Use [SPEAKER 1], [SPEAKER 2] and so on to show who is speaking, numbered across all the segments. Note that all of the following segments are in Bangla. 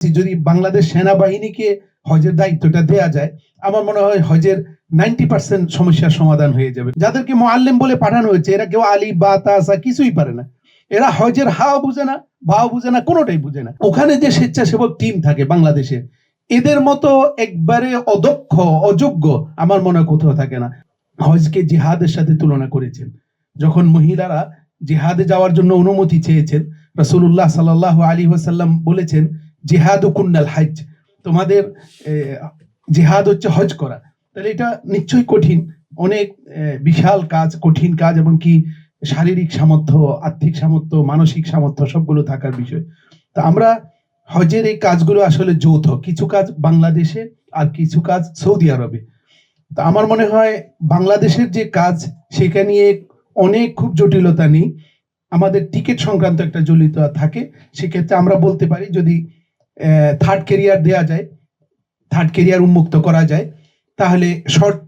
[SPEAKER 1] যদি বাংলাদেশ সেনাবাহিনীকে হজের দায়িত্বটা দেয়া যায়, আমার মনে হয় হজের 90% সমস্যার সমাধান হয়ে যাবে। যাদেরকে মুআল্লিম বলে পাঠানো হয়েছে, এরা কেউ আলিফ বা তা সা কিছুই পারে না। এরা হজের হাও বুঝে না, ভাও বুঝে না, কোনোটাই বুঝে না। ওখানে যে স্বেচ্ছাসেবক টিম থাকে বাংলাদেশে, এদের মতো একবারে অদক্ষ, অযোগ্য আমার মনে হয় কোথাও থাকে না। হজকে জিহাদের সাথে তুলনা করেছেন। যখন মহিলারা জিহাদে যাওয়ার জন্য অনুমতি চেয়েছেন, রাসূলুল্লাহ সাল্লাল্লাহু আলাইহি ওয়াসাল্লাম বলেছেন, জিহাদু কুন্নাল হজ, তোমাদের জিহাদ হচ্ছে হজ করা। তাহলে এটা নিশ্চয়ই কঠিন, অনেক বিশাল কাজ, কঠিন কাজ, এবং কি শারীরিক সামর্থ্য, আর্থিক সামর্থ্য, মানসিক সামর্থ্য সবগুলো থাকার বিষয়। তো আমরা হজের এই কাজগুলো আসলে যৌথ, কিছু কাজ বাংলাদেশে আর কিছু কাজ সৌদি আরবে। তা আমার মনে হয় বাংলাদেশের যে কাজ, সেখানে নিয়ে অনেক খুব জটিলতা নেই, আমাদের টিকিট সংক্রান্ত একটা জটিলতা থাকে। সেক্ষেত্রে আমরা বলতে পারি, যদি থার্ড ক্যারিয়ার দেয়া যায়, থার্ড ক্যারিয়ার উন্মুক্ত করা যায়, তাহলে শর্ট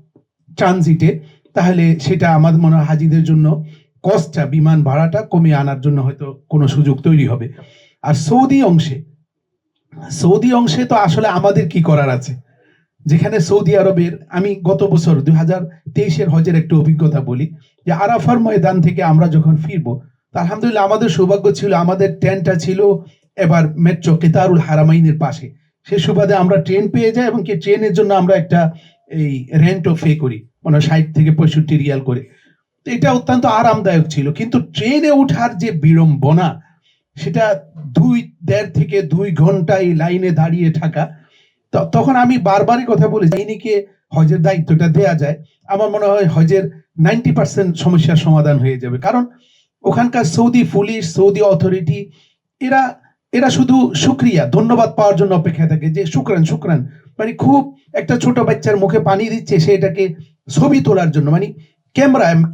[SPEAKER 1] ট্রানজিটে, তাহলে সেটা আমার মনে হয় হাজিদের জন্য কস্টটা, বিমান ভাড়াটা কমিয়ে আনার জন্য হয়তো কোনো সুযোগ তৈরি হবে। আর সৌদি অংশে তো আসলে আমাদের কি করার আছে, যেখানে সৌদি আরবের, আমি গত বছর 2023-এর হজের একটা অভিজ্ঞতা বলি, যে আরাফার ময়দান থেকে আমরা যখন ফিরবো, আলহামদুলিল্লাহ আমাদের সৌভাগ্য ছিল, আমাদের ট্রেনটা ছিল এবার মেট্রো কেতারুল হারামাইনের পাশে। সে সুবাদে আমরা ট্রেন পেয়ে যাই, এবং কি ট্রেনের জন্য আমরা একটা এই রেন্টও পে করি, মানে 60 থেকে 65 রিয়াল করে। এটা অত্যন্ত আরামদায়ক ছিল। কিন্তু ট্রেনে ওঠার যে বিড়ম্বনা, সেটা 1.5 থেকে 2 ঘন্টা এই লাইনে দাঁড়িয়ে থাকা। তখন আমি বারবারই কথা বলি, বাহিনীকে হজের দায়িত্বটা দেয়া যায়, আমার মনে হয় হজের 90% সমস্যার সমাধান হয়ে যাবে। কারণ ওখানকার সৌদি পুলিশ, সৌদি অথরিটি, এরা এরা শুধু শুকরিয়া, ধন্যবাদ পাওয়ার জন্য অপেক্ষা থাকে, যে শুকরান শুকরান, মানে খুব একটা ছোট বাচ্চার মুখে পানি দিচ্ছে, সে এটাকে ছবি তোলার জন্য, মানে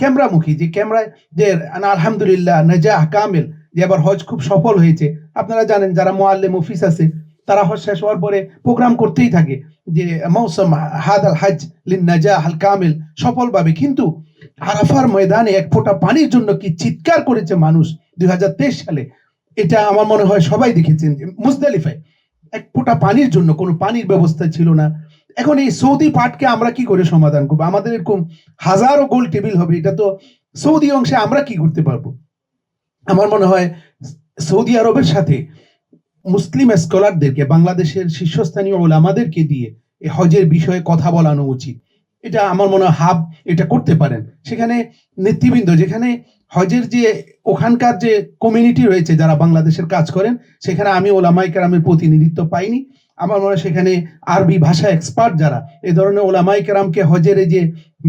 [SPEAKER 1] ক্যামেরামুখী, যে ক্যামেরায় যে আলহামদুলিল্লাহ নাজাহ কামিল, যে আবার হজ খুব সফল হয়েছে। আপনারা জানেন, যারা মুআল্লিম অফিস আছে, তারা হজ শেষ হওয়ার পরে প্রোগ্রাম করতেই থাকে, যে মৌসুম হাদাল হজ লিন নাজাহ আল কামিল, সফলভাবে। কিন্তু আরাফার ময়দানে এক ফোঁটা পানির জন্য কি চিৎকার করেছে মানুষ 2023 সালে, এটা আমার মনে হয় সবাই দেখেছেন। মুজদালিফায় এক ফোঁটা পানির জন্য কোনো পানির ব্যবস্থা ছিল না। এখন এই সৌদি পাটকে আমরা কি করে সমাধান করবো? আমাদের এরকম হাজারো গোল টেবিল হবে, এটা তো সৌদি অংশে আমরা কি করতে পারবো? আমার মনে হয় সৌদি আরবের সাথে মুসলিম স্কলারদেরকে, বাংলাদেশের শীর্ষস্থানীয় ওলামাদেরকে দিয়ে এই হজের বিষয়ে কথা বলানো উচিত। এটা আমার মনে হয় হাব এটা করতে পারেন। সেখানে নেতৃবৃন্দ, যেখানে হজের যে ওখানকার যে কমিউনিটি রয়েছে যারা বাংলাদেশের কাজ করেন, সেখানে আমি ওলামায়ে কেরামের প্রতিনিধিত্ব পাইনি। আমার মনে হয় সেখানে আরবি ভাষা এক্সপার্ট যারা, এই ধরনের ওলামায়ে কেরামকে হজের এই যে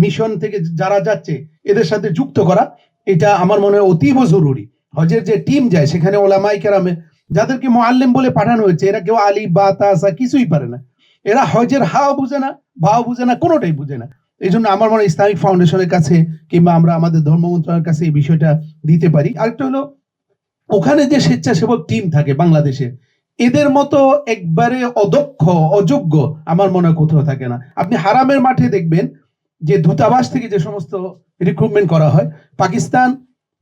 [SPEAKER 1] মিশন থেকে যারা যাচ্ছে, এদের সাথে যুক্ত করা, এটা আমার মনে হয় অতীব জরুরি। হজের যে টিম যায়, সেখানে ওলামায়ে কেরামে, যাদেরকে মুআল্লিম বলে পাঠানো হয়েছে, এরা কেউ আলিফ বা তা সা কিছুই পারে না। এরা হজের হাও বুঝে না, ভাও বুঝে না, কোনোটাই বুঝে না। এই জন্য আমার মনে হয় ইসলামিক ফাউন্ডেশনের কাছে, কিংবা আমরা আমাদের ধর্ম মন্ত্রণালয়ের কাছে এই বিষয়টা দিতে পারি। আরেকটা হলো, ওখানে যে স্বেচ্ছাসেবক টিম থাকে বাংলাদেশে, এদের মতো একবারে অদক্ষ, অযোগ্য আমার মনে হয় কোথাও থাকে না। আপনি হারামের মাঠে দেখবেন যে দূতাবাস থেকে যে সমস্ত রিক্রুটমেন্ট করা হয়, পাকিস্তান,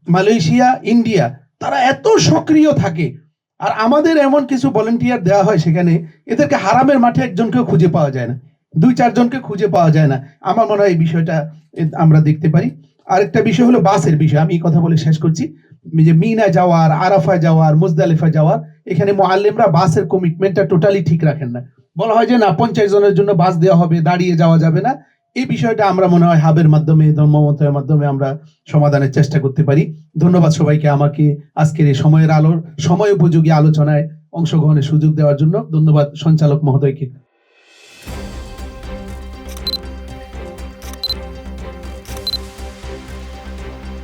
[SPEAKER 1] মালয়েশিয়া, ইন্ডিয়া, তারা এত সক্রিয় থাকে। আর আমাদের এমন কিছু ভলেন্টিয়ার দেওয়া হয় সেখানে, এদেরকে হারামের মাঠে একজনকেও খুঁজে পাওয়া যায় না, 2-4 জনকে খুঁজে পাওয়া যায় না। আমার মনে হয় এই বিষয়টা আমরা দেখতে পারি। আরেকটা বিষয় হলো বাসের বিষয়, আমি এই কথা বলে শেষ করছি। যে মিনা যাওয়ার, আরাফা যাওয়ার, মুজদালিফা যাওয়ার, এখানে মুআল্লিমরা বাসের কমিটমেন্টটা টোটালি ঠিক রাখেন না। বলা হয় যে না, 50 জনের জন্য বাস দেওয়া হবে, দাঁড়িয়ে যাওয়া যাবে না। এই বিষয়টা আমরা মনে হয় হাবের মাধ্যমে, ধর্ম মন্ত্রণালয়ের মাধ্যমে আমরা সমাধানের চেষ্টা করতে পারি। ধন্যবাদ সবাইকে আমাকে আজকের এই সময় উপযোগী আলোচনায় অংশগ্রহণের সুযোগ দেওয়ার জন্য। ধন্যবাদ সঞ্চালক মহোদয়কে।